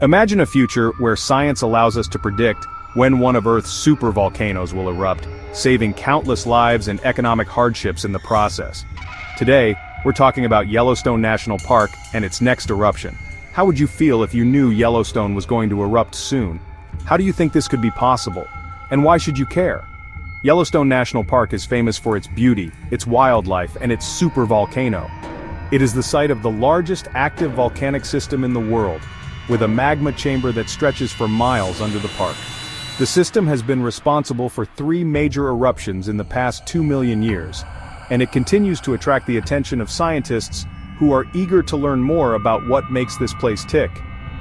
Imagine a future where science allows us to predict when one of Earth's supervolcanoes will erupt, saving countless lives and economic hardships in the process. Today, we're talking about Yellowstone National Park and its next eruption. How would you feel if you knew Yellowstone was going to erupt soon? How do you think this could be possible? And why should you care? Yellowstone National Park is famous for its beauty, its wildlife, and its supervolcano. It is the site of the largest active volcanic system in the world, with a magma chamber that stretches for miles under the park. The system has been responsible for 3 major eruptions in the past 2 million years, and it continues to attract the attention of scientists who are eager to learn more about what makes this place tick.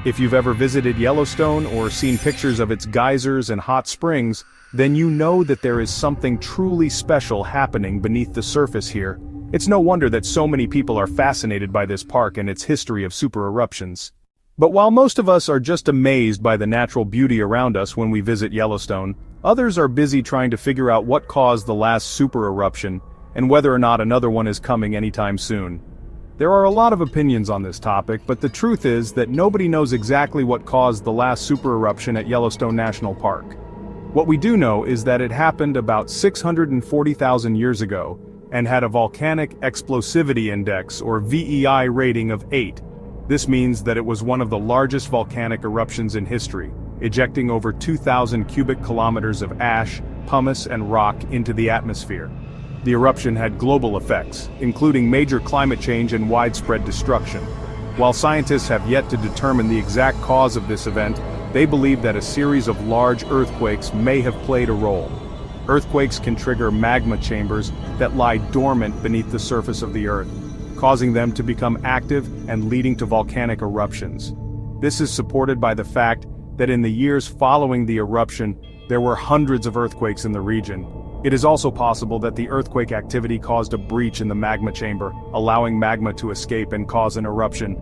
If you've ever visited Yellowstone or seen pictures of its geysers and hot springs, then you know that there is something truly special happening beneath the surface here. It's no wonder that so many people are fascinated by this park and its history of super eruptions. But while most of us are just amazed by the natural beauty around us when we visit Yellowstone, others are busy trying to figure out what caused the last super eruption, and whether or not another one is coming anytime soon. There are a lot of opinions on this topic, but the truth is that nobody knows exactly what caused the last super eruption at Yellowstone National Park. What we do know is that it happened about 640,000 years ago, and had a volcanic explosivity index or VEI rating of 8. This means that it was one of the largest volcanic eruptions in history, ejecting over 2,000 cubic kilometers of ash, pumice, and rock into the atmosphere. The eruption had global effects, including major climate change and widespread destruction. While scientists have yet to determine the exact cause of this event, they believe that a series of large earthquakes may have played a role. Earthquakes can trigger magma chambers that lie dormant beneath the surface of the Earth, causing them to become active and leading to volcanic eruptions. This is supported by the fact that in the years following the eruption, there were hundreds of earthquakes in the region. It is also possible that the earthquake activity caused a breach in the magma chamber, allowing magma to escape and cause an eruption.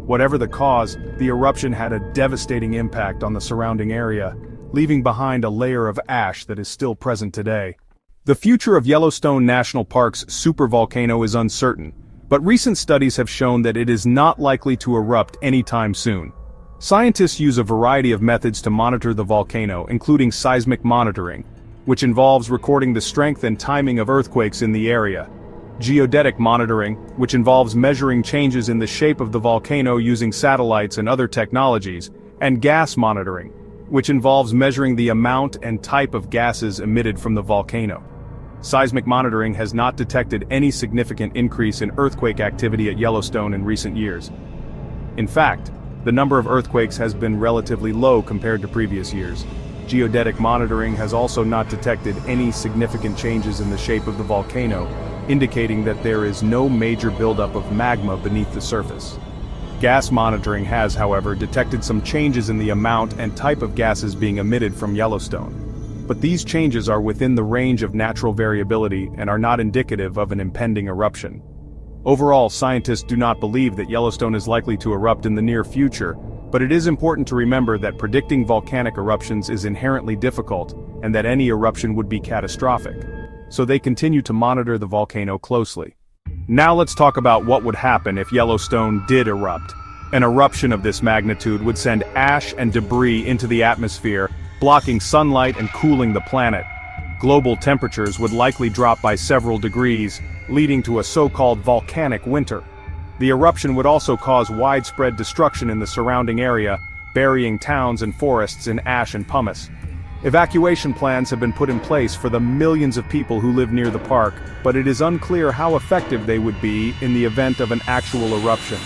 Whatever the cause, the eruption had a devastating impact on the surrounding area, leaving behind a layer of ash that is still present today. The future of Yellowstone National Park's supervolcano is uncertain, but recent studies have shown that it is not likely to erupt anytime soon. Scientists use a variety of methods to monitor the volcano, including seismic monitoring, which involves recording the strength and timing of earthquakes in the area; geodetic monitoring, which involves measuring changes in the shape of the volcano using satellites and other technologies; and gas monitoring, which involves measuring the amount and type of gases emitted from the volcano. Seismic monitoring has not detected any significant increase in earthquake activity at Yellowstone in recent years. In fact, the number of earthquakes has been relatively low compared to previous years. Geodetic monitoring has also not detected any significant changes in the shape of the volcano, indicating that there is no major buildup of magma beneath the surface. Gas monitoring has, however, detected some changes in the amount and type of gases being emitted from Yellowstone. But these changes are within the range of natural variability and are not indicative of an impending eruption. Overall, scientists do not believe that Yellowstone is likely to erupt in the near future, but it is important to remember that predicting volcanic eruptions is inherently difficult, and that any eruption would be catastrophic. So they continue to monitor the volcano closely. Now let's talk about what would happen if Yellowstone did erupt. An eruption of this magnitude would send ash and debris into the atmosphere, blocking sunlight and cooling the planet. Global temperatures would likely drop by several degrees, leading to a so-called volcanic winter. The eruption would also cause widespread destruction in the surrounding area, burying towns and forests in ash and pumice. Evacuation plans have been put in place for the millions of people who live near the park, but it is unclear how effective they would be in the event of an actual eruption.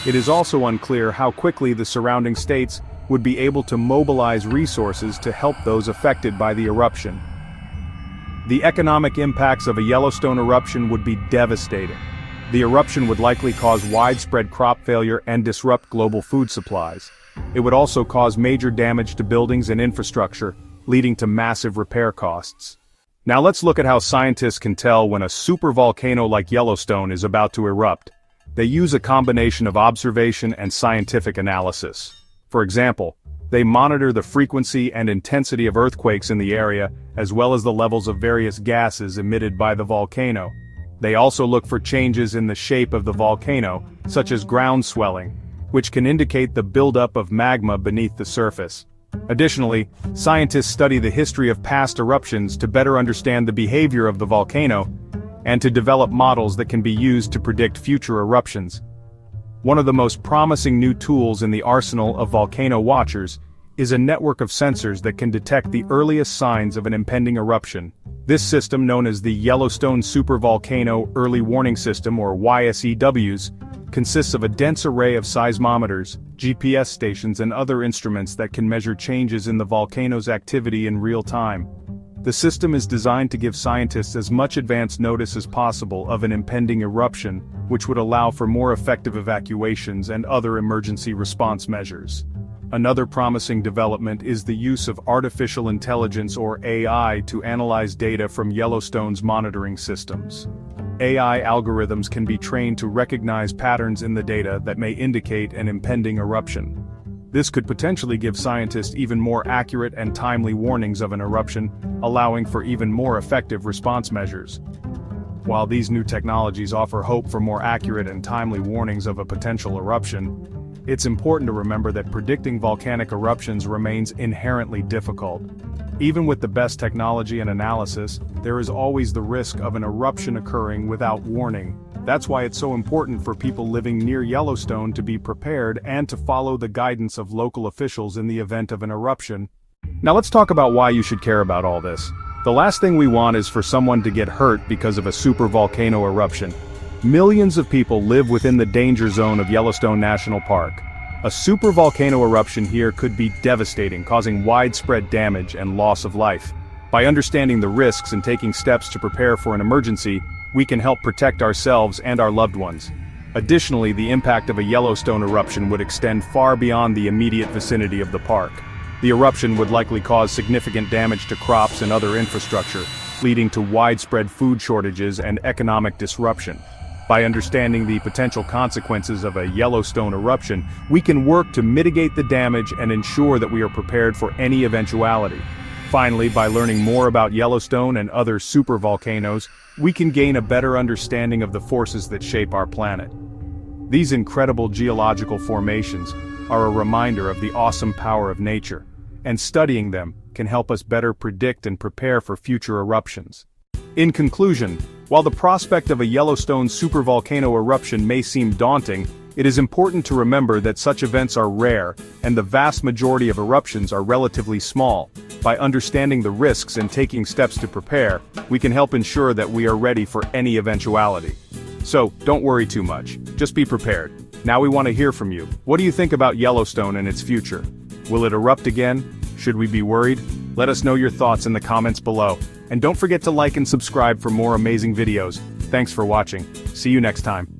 It is also unclear how quickly the surrounding states would be able to mobilize resources to help those affected by the eruption. The economic impacts of a Yellowstone eruption would be devastating. The eruption would likely cause widespread crop failure and disrupt global food supplies. It would also cause major damage to buildings and infrastructure, leading to massive repair costs. Now let's look at how scientists can tell when a supervolcano like Yellowstone is about to erupt. They use a combination of observation and scientific analysis. For example, they monitor the frequency and intensity of earthquakes in the area, as well as the levels of various gases emitted by the volcano. They also look for changes in the shape of the volcano, such as ground swelling, which can indicate the buildup of magma beneath the surface. Additionally, scientists study the history of past eruptions to better understand the behavior of the volcano and to develop models that can be used to predict future eruptions. One of the most promising new tools in the arsenal of volcano watchers is a network of sensors that can detect the earliest signs of an impending eruption. This system, known as the Yellowstone Supervolcano Early Warning System, or YSEWS, consists of a dense array of seismometers, GPS stations and other instruments that can measure changes in the volcano's activity in real time. The system is designed to give scientists as much advance notice as possible of an impending eruption, which would allow for more effective evacuations and other emergency response measures. Another promising development is the use of artificial intelligence, or AI, to analyze data from Yellowstone's monitoring systems. AI algorithms can be trained to recognize patterns in the data that may indicate an impending eruption. This could potentially give scientists even more accurate and timely warnings of an eruption, allowing for even more effective response measures. While these new technologies offer hope for more accurate and timely warnings of a potential eruption, it's important to remember that predicting volcanic eruptions remains inherently difficult. Even with the best technology and analysis, there is always the risk of an eruption occurring without warning. That's why it's so important for people living near Yellowstone to be prepared and to follow the guidance of local officials in the event of an eruption. Now let's talk about why you should care about all this. The last thing we want is for someone to get hurt because of a supervolcano eruption. Millions of people live within the danger zone of Yellowstone National Park. A supervolcano eruption here could be devastating, causing widespread damage and loss of life. By understanding the risks and taking steps to prepare for an emergency, we can help protect ourselves and our loved ones. Additionally, the impact of a Yellowstone eruption would extend far beyond the immediate vicinity of the park. The eruption would likely cause significant damage to crops and other infrastructure, leading to widespread food shortages and economic disruption. By understanding the potential consequences of a Yellowstone eruption, we can work to mitigate the damage and ensure that we are prepared for any eventuality. Finally, by learning more about Yellowstone and other supervolcanoes, we can gain a better understanding of the forces that shape our planet. These incredible geological formations are a reminder of the awesome power of nature, and studying them can help us better predict and prepare for future eruptions. In conclusion, while the prospect of a Yellowstone supervolcano eruption may seem daunting, it is important to remember that such events are rare, and the vast majority of eruptions are relatively small. By understanding the risks and taking steps to prepare, we can help ensure that we are ready for any eventuality. So, don't worry too much. Just be prepared. Now we want to hear from you. What do you think about Yellowstone and its future? Will it erupt again? Should we be worried? Let us know your thoughts in the comments below. And don't forget to like and subscribe for more amazing videos. Thanks for watching. See you next time.